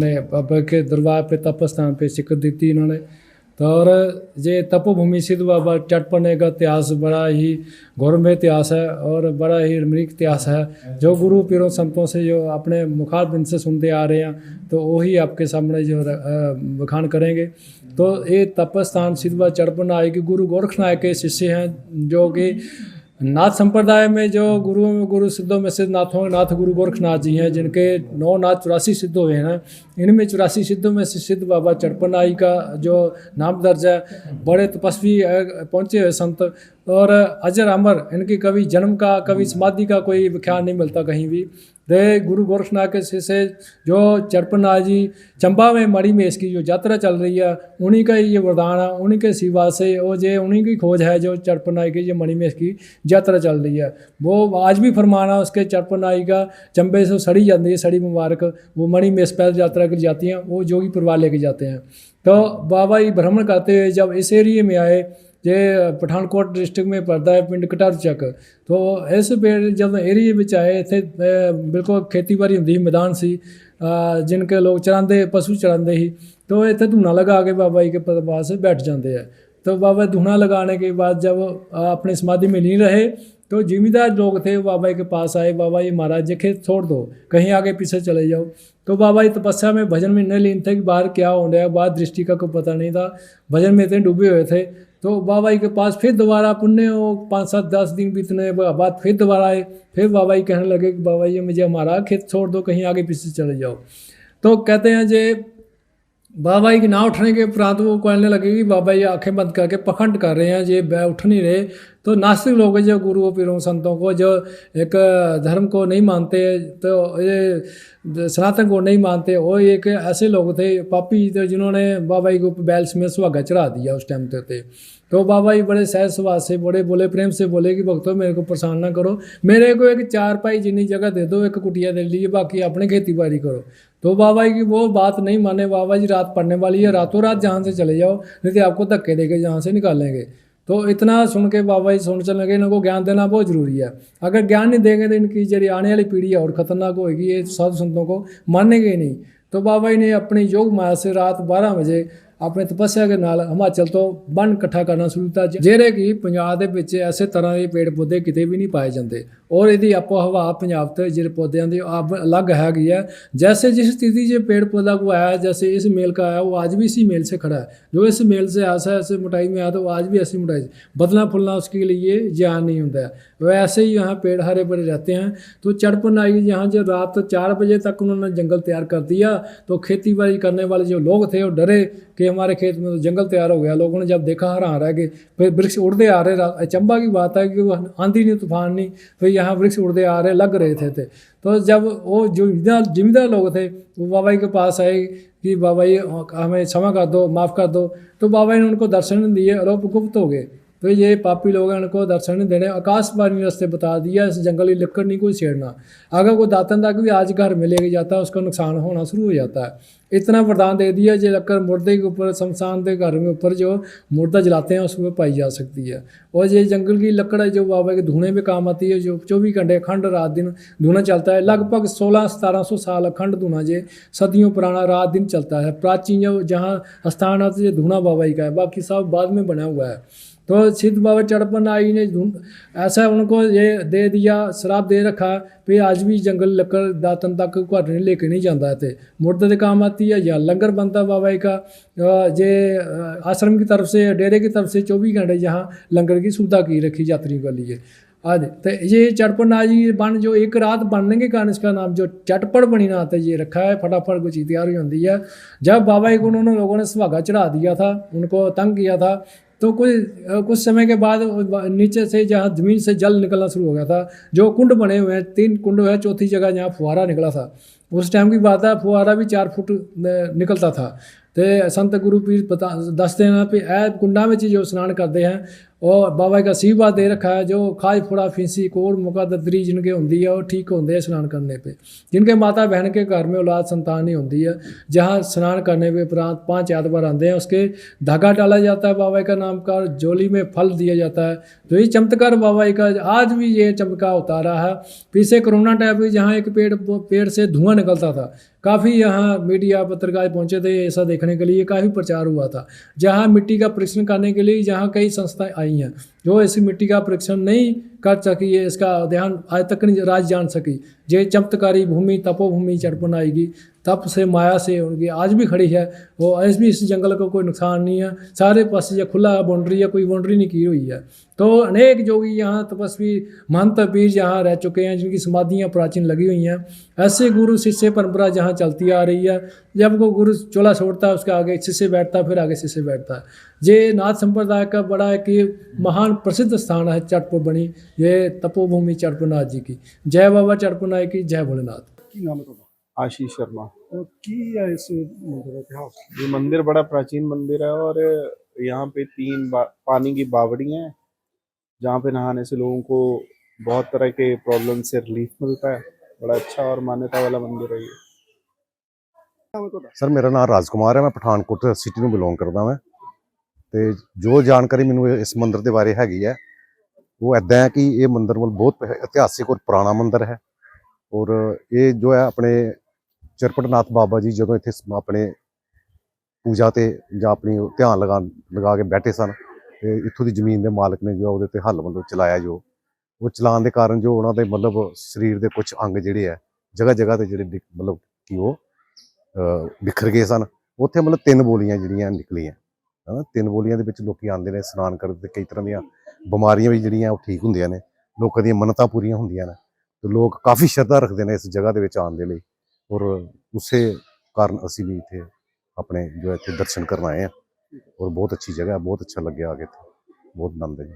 इन्होंने बाबा के दरबार पे तपस्थान पे शिकत दी थी इन्होंने। तो और ये तपोभूमि सिद्ध बाबा चटपने का इतिहास बड़ा ही गौरवमय इतिहास है और बड़ा ही रमणीक इतिहास है, जो गुरु पीरों संतों से जो अपने मुखारबिंद से सुनते आ रहे हैं तो वही आपके सामने जो बखान करेंगे। तो ये तपस्थान सिद्ध बाबा चटपन आए कि गुरु गोरखनाथ के शिष्य हैं, जो कि नाथ संप्रदाय में जो गुरु सिद्धों में सिद्ध नाथों नाथ गुरु गोरखनाथ जी हैं, जिनके 9 नाथ 84 सिद्ध हुए हैं। इनमें 84 सिद्धों में से सिद्ध बाबा चटपनाई का जो नाम दर्ज है, बड़े तपस्वी पहुँचे हुए संत और अजर अमर, इनकी कभी जन्म का कभी समाधि का कोई व्याख्यान नहीं मिलता कहीं भी। दे गुरु गोरखनाथ के शिष्य जो चटपनाथ जी चंबा में मणि में इसकी जो यात्रा चल रही है, उन्हीं का ये वरदान है, उन्हीं के सिवा से वो जे उन्हीं की खोज है जो चटपनाथ की जो मणि में इसकी यात्रा चल रही है। वो आज भी फरमाना उसके चटपनाथ का चंबे से सड़ी जाती है, सड़ी मुबारक वो मणि में इस पैदल यात्रा के लिए जाती हैं, वो जोगी परिवार लेके जाते हैं। तो बाबा जी भ्रमण करते हुए जब इस एरिए में आए, ये पठानकोट डिस्ट्रिक्ट में पड़ता है पिंड कटार चक, तो इस पेड़ जब एरिए में आए थे बिल्कुल खेती बाड़ी होंगी मैदान सी, जिनके लोग चरांदे पशु चरांदे ही, तो इतने धूना लगा के बाबा जी के पास बैठ जाते हैं। तो बाबा धूना लगाने के बाद जब अपनी समाधि में नहीं रहे तो जिम्मेदार लोग थे बाबा जी के पास आए, बाबा जी महाराज जी खेत छोड़ दो, कहीं आगे पीछे चले जाओ। तो बाबा जी तपस्या में भजन में नहीं लीन थे कि बाहर क्या हो रहा है, बाहर दृष्टि का कोई पता नहीं था, भजन में इतने डूबे हुए थे। तो बाबा जी के पास फिर दोबारा पुण्य 5, 7, 10 दिन बीतने के बाद फिर दोबारा आए, फिर बाबा जी कहने लगे कि बाबा जी मुझे हमारा खेत छोड़ दो, कहीं आगे पीछे चले जाओ। तो कहते हैं जे बाबा जी की ना उठने के उपरांत वो कहने लगे कि बाबा जी आंखें बंद करके पखंड कर रहे हैं, ये उठ नहीं रहे। तो नास्तिक लोग जो गुरुओं पीरों संतों को जो एक धर्म को नहीं मानते, तो ये सनातन को नहीं मानते, वो एक ऐसे लोग थे पापी थे जिन्होंने बाबा जी को बैल में सुहागा चढ़ा दिया उस टाइम थे। तो बाबा जी बड़े सहज स्वभाव से बड़े बोले, प्रेम से बोले कि भक्तों मेरे को परेशान ना करो, मेरे को एक 4 पाई जितनी जगह दे दो, एक कुटिया दे लीजिए, बाकी अपने खेती बाड़ी करो। तो बाबा जी की वो बात नहीं माने, बाबा जी रात पड़ने वाली है, रातों रात जहाँ से चले जाओ, नहीं तो आपको धक्के देके जहाँ से निकालेंगे। तो इतना सुन के बाबा जी सुन चलने लगे, इनको ज्ञान देना बहुत जरूरी है। अगर ज्ञान नहीं देंगे तो इनकी जरी आने वाली पीढ़ी और खतरनाक होगी, ये साधु संतों को मानेंगे ही नहीं। तो बाबा जी ने अपनी योग माया से रात 12 बजे अपने तपस्या के नाल हिमाचल तो बन इकट्ठा करना शुरू किया, ਜਿਹੜੇ कि पंजाब ਦੇ ਵਿੱਚ ऐसे तरह के पेड़ पौधे किते भी नहीं पाए जाते। और यदि आपो हवा पंजाब तो ਜਿਹੜੇ पौधों की आप अलग हैगी है, जैसे जिस स्थिति से पेड़ पौधा को आया, जैसे इस मेल का आया वो आज भी इसी मेल से खड़ा है, जो इस मेल से ऐसा ऐसे मोटाई में आया तो वो आज भी ऐसी मोटाई, बदलना फुलना उसके लिए ज्ञान नहीं होता है। वैसे ही यहाँ पेड़ हरे भरे रहते हैं। तो चढ़पन आई यहाँ जब रात 4 बजे तक उन्होंने जंगल तैयार कर दिया, तो खेती बाड़ी करने वाले जो लोग थे वो डरे कि हमारे खेत में तो जंगल तैयार हो गया। लोगों ने जब देखा हैरान रह गए, फिर वृक्ष उड़ते आ रहे, चंबा की बात है कि आंधी नहीं तूफान नहीं, फिर यहाँ वृक्ष उड़ते आ रहे लग रहे थे। तो जब वो जो जिम्मेदार लोग थे वो बाबा जी के पास आए कि बाबा जी हमें क्षमा कर दो, माफ़ कर दो। तो बाबा जी ने उनको दर्शन दिए और वो गुप्त हो गए। तो ये पापी लोग हैं, उनको दर्शन नहीं देने, आकाशवाणी रास्ते बता दिया, इस जंगली लकड़ नहीं कोई छेड़ना। अगर कोई दातन तक भी आज घर में लेके जाता है उसका नुकसान होना शुरू हो जाता है। इतना वरदान दे दिया, जो लकड़ मुर्दे के ऊपर शमशान के घर में ऊपर जो मुर्दा जलाते हैं उसमें पाई जा सकती है। और ये जंगल की लकड़ है जो बाबा के धुएं में काम आती है, जो 24 घंटे अखंड रात दिन धुआं चलता है। लगभग 1600-1700 साल अखंड धुआं जे सदियों पुराना रात दिन चलता है। प्राचीन जो जहाँ स्थान है ये धुआं बाबा जी का है, बाकी सब बाद में बना हुआ है। तो सिद्ध बाबा चटपन आई ने ऐसा उनको ये दे दिया, श्राप दे रखा, फिर आज भी जंगल लकड़ दातन तक घर नहीं लेके नहीं जाता थे, मुर्दे के काम आती है। या लंगर बनता बाबा जी का, जे आश्रम की तरफ से डेरे की तरफ से 24 घंटे यहाँ लंगर की सुविधा की रखी यात्रियों के लिए। आज तो ये चटपट जी बन जो एक रात बनने के कारण इसका नाम जो चटपट बनी ना था ये रखा है। फटाफट कुछ तैयार हो जाती है। जब बाबा जी को उन्होंने लोगों ने सुहागा चढ़ा दिया था, उनको तंग किया था, तो कुछ समय के बाद नीचे से जहाँ ज़मीन से जल निकलना शुरू हो गया था। जो कुंड बने हुए हैं, 3 कुंड है, चौथी जगह जहाँ फुहारा निकला था, उस टाइम की बात है, फुहारा भी 4 फुट निकलता था। तो संत गुरु पीर दसते हैं कि ऐ कुंडा में जो स्नान करते हैं और बाबा का आशीर्वाद दे रखा है, जो खाज फुड़ा फिंसी कोड़ मुका ददरी जिनके होंगी है वो ठीक होंगे स्नान करने पे। जिनके माता बहन के घर में औलाद संतान नहीं होती है, जहाँ स्नान करने पे उपरांत 5 ऐतवार आते हैं, उसके धागा डाला जाता है बाबा का नाम का, झोली में फल दिया जाता है। तो ये चमत्कार बाबा का आज भी ये चमत्कार होता रहा है। पीछे कोरोना टाइप में जहाँ एक पेड़ से धुआं निकलता था, काफ़ी यहाँ मीडिया पत्रकार पहुँचे थे ऐसा देखने के लिए, काफ़ी प्रचार हुआ था। जहाँ मिट्टी का परीक्षण करने के लिए जहाँ कई संस्थाएँ आई हैं, जो ऐसी मिट्टी का परीक्षण नहीं कर सकी है, इसका ध्यान आज तक नहीं राज जान सकी। ये चमत्कारी भूमि तपोभूमि चड़पन आएगी, तप से माया से उनकी आज भी खड़ी है। वो आज भी इस जंगल को कोई नुकसान नहीं है, सारे पास ये खुला बाउंड्री है, कोई बाउंड्री नहीं की हुई है। तो अनेक जोगी यहाँ तपस्वी महंत पीर यहाँ रह चुके हैं, जिनकी समाधियाँ प्राचीन लगी हुई हैं। ऐसे गुरु शिष्य परंपरा जहाँ चलती आ रही है, जब को गुरु चोला छोड़ता है उसके आगे शिष्य बैठता है, फिर आगे शिष्य बैठता है। ये नाथ संप्रदाय का बड़ा है कि महान प्रसिद्ध स्थान है चटप बनी, ये तपोभूमि चड़पनाथ जी की। जय बाबा चड़पनाथ की, जय भोलेनाथ। की नाम है ਤੁਹਾਡਾ? आशीष शर्मा। और की है इस मंदिर का इतिहास? ये मंदिर बड़ा प्राचीन मंदिर है और यहाँ पे पानी की बावड़ी हैं, जहाँ पे नहाने से लोगों को बहुत तरह के प्रॉब्लम से रिलीफ मिलता है। बड़ा अच्छा और मान्यता वाला मंदिर है ये। नाम है ਤੁਹਾਡਾ? ਸਰ ਮੇਰਾ ਨਾਮ ਰਾਜਕੁਮਾਰ ਹੈ। ਮੈਂ ਪਠਾਨਕੋਟ ਸਿਟੀ ਨੂੰ ਬਿਲੋਂਗ ਕਰਦਾ ਹਾਂ ਤੇ ਜੋ ਜਾਣਕਾਰੀ ਮੈਨੂੰ ਇਸ ਮੰਦਿਰ ਦੇ ਬਾਰੇ ਹੈਗੀ ਹੈ ਉਹ ਇੱਦਾਂ ਹੈ ਕਿ ਇਹ ਮੰਦਿਰ ਬਹੁਤ ਇਤਿਹਾਸਿਕ ਔਰ ਪੁਰਾਣਾ ਮੰਦਿਰ ਹੈ ਔਰ ਇਹ ਜੋ ਹੈ ਆਪਣੇ ਚਿਰਪਟਨਾਥ ਬਾਬਾ ਜੀ ਜਦੋਂ ਇੱਥੇ ਆਪਣੇ ਪੂਜਾ ਤੇ ਜਾਂ ਆਪਣੀ ਧਿਆਨ ਲਗਾ ਕੇ ਬੈਠੇ ਸਨ ਤੇ ਇੱਥੋਂ ਦੀ ਜ਼ਮੀਨ ਦੇ ਮਾਲਕ ਨੇ ਜੋ ਉਹਦੇ ਤੇ ਹੱਲ ਚਲਾਇਆ, ਜੋ ਉਹ ਚਲਾਉਣ ਦੇ ਕਾਰਨ ਜੋ ਉਹਨਾਂ ਦੇ ਸਰੀਰ ਦੇ ਕੁਝ ਅੰਗ ਜਿਹੜੇ ਹੈ ਜਗ੍ਹਾ ਜਗ੍ਹਾ ਤੇ ਜਿਹੜੇ ਕਿ ਉਹ ਬਿਖਰ ਗਏ ਸਨ। ਉੱਥੇ 3 ਬੋਲੀਆਂ ਜਿਹੜੀਆਂ ਨਿਕਲੀਆਂ ਹੈ ਨਾ। 3 ਬੋਲੀਆਂ ਦੇ ਵਿੱਚ ਲੋਕੀ ਆਉਂਦੇ ਨੇ ਇਸ਼ਨਾਨ ਕਰਨ ਤੇ ਕਈ ਤਰ੍ਹਾਂ ਦੀਆਂ ਬਿਮਾਰੀਆਂ ਵੀ ਜਿਹੜੀਆਂ ਉਹ ਠੀਕ ਹੁੰਦੀਆਂ ਨੇ, ਲੋਕਾਂ ਦੀਆਂ ਮੰਨਤਾਂ ਪੂਰੀਆਂ ਹੁੰਦੀਆਂ ਨੇ ਤੇ ਲੋਕ ਕਾਫੀ ਸ਼ਰਧਾ ਰੱਖਦੇ ਨੇ ਇਸ ਜਗ੍ਹਾ ਦੇ ਵਿੱਚ ਆਉਣ ਦੇ ਲਈ ਔਰ ਉਸੇ ਕਾਰਨ ਅਸੀਂ ਵੀ ਇੱਥੇ ਆਪਣੇ ਜੋ ਇੱਥੇ ਦਰਸ਼ਨ ਕਰਨ ਆਏ ਹਾਂ ਔਰ ਬਹੁਤ ਅੱਛੀ ਜਗ੍ਹਾ ਹੈ, ਬਹੁਤ ਅੱਛਾ ਲੱਗਿਆ ਆ ਕੇ ਇੱਥੇ, ਬਹੁਤ ਆਨੰਦ ਹੈ ਜੀ।